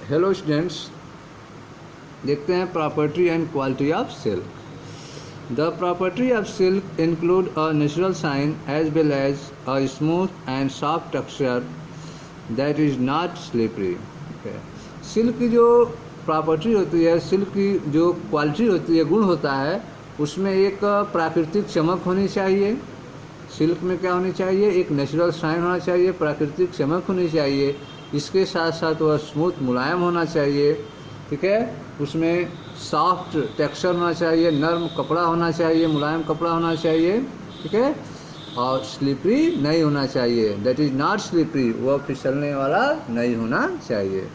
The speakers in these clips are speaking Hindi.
हेलो स्टूडेंट्स, देखते हैं property and quality of silk. The property of silk include a natural shine as well as a smooth and soft texture that is not slippery. Silk की जो प्रॉपर्टी होती है, सिल्क की जो क्वालिटी होती है, गुण होता है, उसमें एक प्राकृतिक चमक होनी चाहिए। सिल्क में क्या होनी चाहिए? एक नेचुरल शाइन होना चाहिए, प्राकृतिक चमक होनी चाहिए। इसके साथ साथ वह स्मूथ मुलायम होना चाहिए, ठीक है। उसमें सॉफ्ट टेक्सचर होना चाहिए, नर्म कपड़ा होना चाहिए, मुलायम कपड़ा होना चाहिए, ठीक है। और स्लिपरी नहीं होना चाहिए, दैट इज़ नॉट स्लिपरी, वह फिसलने वाला नहीं होना चाहिए,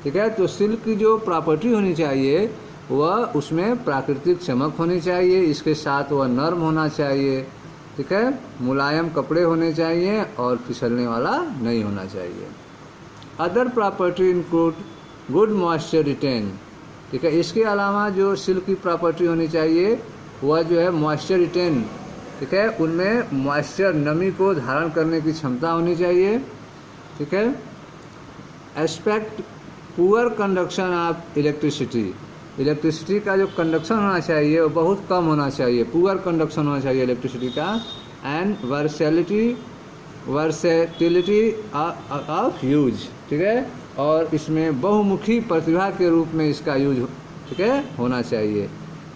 ठीक है। तो सिल्क की जो प्रॉपर्टी होनी चाहिए वह उसमें प्राकृतिक चमक होनी चाहिए, इसके साथ वह नर्म होना चाहिए, ठीक है, मुलायम कपड़े होने चाहिए और फिसलने वाला नहीं होना चाहिए। Other property include good moisture retain, ठीक है। इसके अलावा जो सिल्क की प्रॉपर्टी होनी चाहिए वह जो है मॉइस्चर रिटेन, ठीक है, उनमें मॉइस्चर नमी को धारण करने की क्षमता होनी चाहिए, ठीक है। Aspect poor conduction of electricity, electricity का जो कंडक्शन होना चाहिए वो बहुत कम होना चाहिए, पुअर कंडक्शन होना चाहिए इलेक्ट्रिसिटी का। एंड वर्सेटिलिटी ऑफ यूज, ठीक है, और इसमें बहुमुखी प्रतिभा के रूप में इसका यूज, ठीक है, होना चाहिए,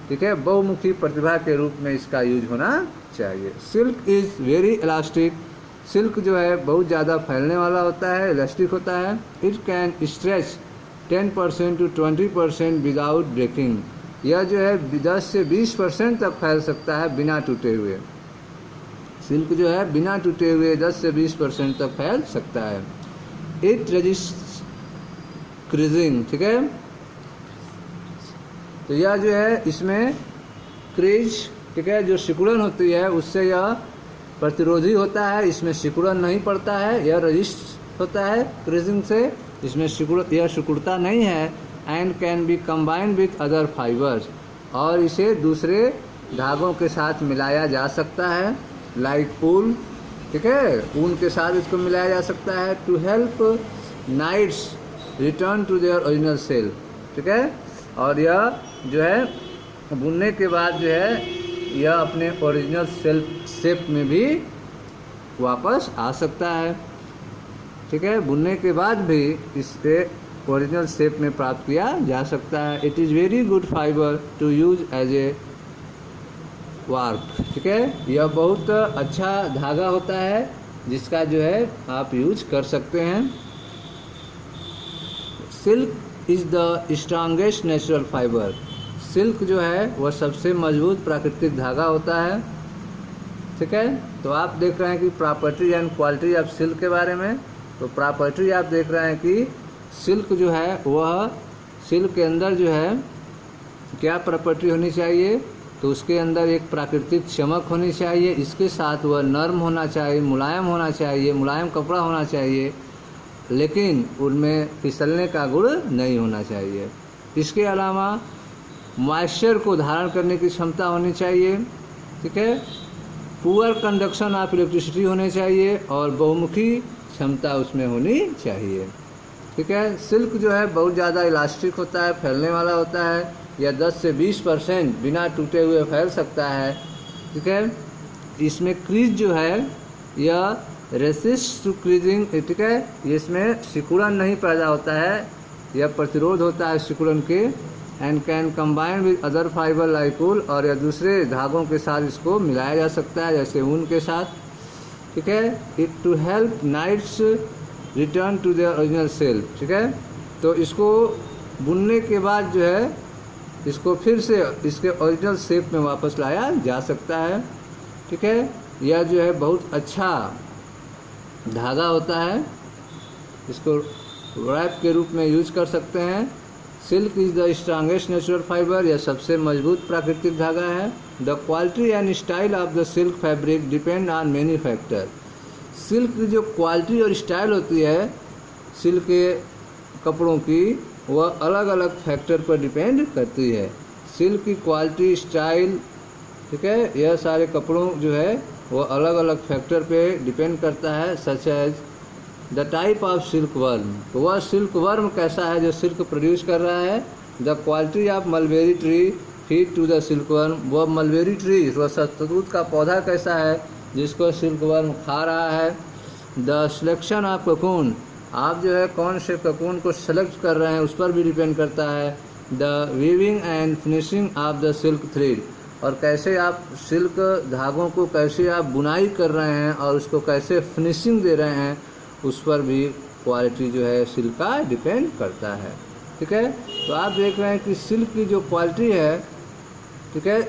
ठीक है, बहुमुखी प्रतिभा के रूप में इसका यूज होना चाहिए। Silk is very elastic, silk जो है बहुत ज़्यादा फैलने वाला होता है, इलास्टिक होता है। It can stretch 10% to 20% without breaking, यह जो है 10 से 20% तक फैल सकता है बिना टूटे हुए। सिल्क जो है बिना टूटे हुए 10 से 20% तक फैल सकता है। इट रेजिस्ट क्रीजिंग, ठीक है, तो यह जो है इसमें क्रीज, ठीक है, जो सिकुड़न होती है उससे यह प्रतिरोधी होता है, इसमें सिकुड़न नहीं पड़ता है, यह रेजिस्ट होता है क्रीजिंग से, इसमें यह सिकुड़ता नहीं है। And can be combined with other fibres, और इसे दूसरे धागों के साथ मिलाया जा सकता है, लाइक ऊल, ठीक है, ऊन के साथ इसको मिलाया जा सकता है। To help knits return to their original cell, ठीक है, और यह जो है बुनने के बाद जो है यह अपने ओरिजिनल शेप में भी वापस आ सकता है, ठीक है, बुनने के बाद भी इससे ओरिजिनल शेप में प्राप्त किया जा सकता है। It is very good fibre to use as a warp, ठीक है, यह बहुत अच्छा धागा होता है जिसका जो है आप यूज कर सकते हैं। Silk is the strongest natural fibre, silk जो है वह सबसे मजबूत प्राकृतिक धागा होता है, ठीक है। तो आप देख रहे हैं कि property and quality of silk के बारे में। तो प्रॉपर्टी आप देख रहे हैं कि सिल्क जो है वह, सिल्क के अंदर जो है क्या प्रॉपर्टी होनी चाहिए, तो उसके अंदर एक प्राकृतिक चमक होनी चाहिए, इसके साथ वह नर्म होना चाहिए, मुलायम होना चाहिए, मुलायम कपड़ा होना चाहिए, लेकिन उनमें फिसलने का गुण नहीं होना चाहिए। इसके अलावा मॉइस्चर को धारण करने की क्षमता होनी चाहिए, ठीक है, पुअर कंडक्शन ऑफ इलेक्ट्रिसिटी होने चाहिए और बहुमुखी क्षमता उसमें होनी चाहिए, ठीक है। सिल्क जो है बहुत ज़्यादा इलास्टिक होता है, फैलने वाला होता है, यह 10 से 20% बिना टूटे हुए फैल सकता है, ठीक है। इसमें क्रीज जो है यह रेसिस्ट टू क्रीजिंग, ठीक है, इसमें सिकुड़न नहीं पैदा होता है, यह प्रतिरोध होता है सिकुड़न के। And can combine with other fibre like wool, और यह दूसरे धागों के साथ इसको मिलाया जा सकता है जैसे ऊन के साथ, ठीक है। It to help knits return to their original shape, ठीक है। तो इसको बुनने के बाद जो है इसको फिर से इसके ओरिजिनल शेप में वापस लाया जा सकता है, ठीक है। यह जो है बहुत अच्छा धागा होता है, इसको रैप के रूप में यूज कर सकते हैं। Silk is the strongest natural fibre, यह सबसे मजबूत प्राकृतिक धागा है। The quality and style of the silk fabric depend on many factor, silk की जो क्वालिटी और स्टाइल होती है सिल्क के कपड़ों की, वह अलग अलग फैक्टर पर डिपेंड करती है। सिल्क की क्वालिटी, स्टाइल, ठीक है, यह सारे कपड़ों जो है वह अलग अलग फैक्टर पे डिपेंड करता है, such as the type of silkworm, तो वह सिल्क वर्म कैसा है जो सिल्क प्रोड्यूस कर रहा है। The quality of mulberry tree feed to the silkworm, वह मलबेरी ट्री, वह शहतूत का पौधा कैसा है जिसको सिल्क वर्म खा रहा है। द सिलेक्शन ऑफ कोकून, आप जो है कौन से कोकून को सेलेक्ट कर रहे हैं उस पर भी डिपेंड करता है। The weaving and finishing of the silk thread, और कैसे आप सिल्क धागों को कैसे आप बुनाई कर रहे हैं और उसको कैसे फिनिशिंग दे रहे हैं, उस पर भी क्वालिटी जो है सिल्क का डिपेंड करता है। ठीक है, तो आप देख रहे हैं कि सिल्क की जो क्वालिटी है, ठीक है,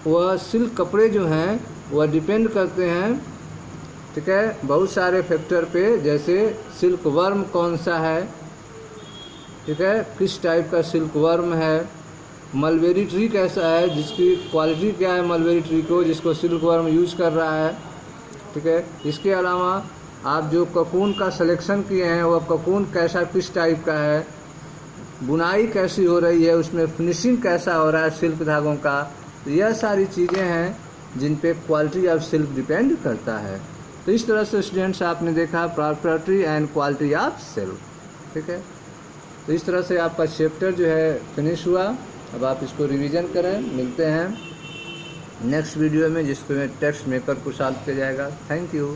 वह सिल्क कपड़े जो हैं वह डिपेंड करते हैं, ठीक है, बहुत सारे फैक्टर पे, जैसे सिल्क वर्म कौन सा है, ठीक है, किस टाइप का सिल्क वर्म है, मलबेरी ट्री कैसा है, जिसकी क्वालिटी क्या है मलबेरी ट्री को जिसको सिल्क वर्म यूज कर रहा है। ठीक है, इसके अलावा आप जो कोकून का सिलेक्शन किए हैं वह कोकून कैसा किस टाइप का है, बुनाई कैसी हो रही है, उसमें फिनिशिंग कैसा हो रहा है सिल्क धागों का, तो यह सारी चीज़ें हैं जिन पे क्वालिटी ऑफ सिल्क डिपेंड करता है। तो इस तरह से स्टूडेंट्स आपने देखा property and quality of silk. ठीक है, तो इस तरह से आपका चैप्टर जो है फिनिश हुआ। अब आप इसको रिवीजन करें। मिलते हैं नेक्स्ट वीडियो में जिसमें टेक्स्ट मेकर को सॉल्व किया जाएगा। Thank you.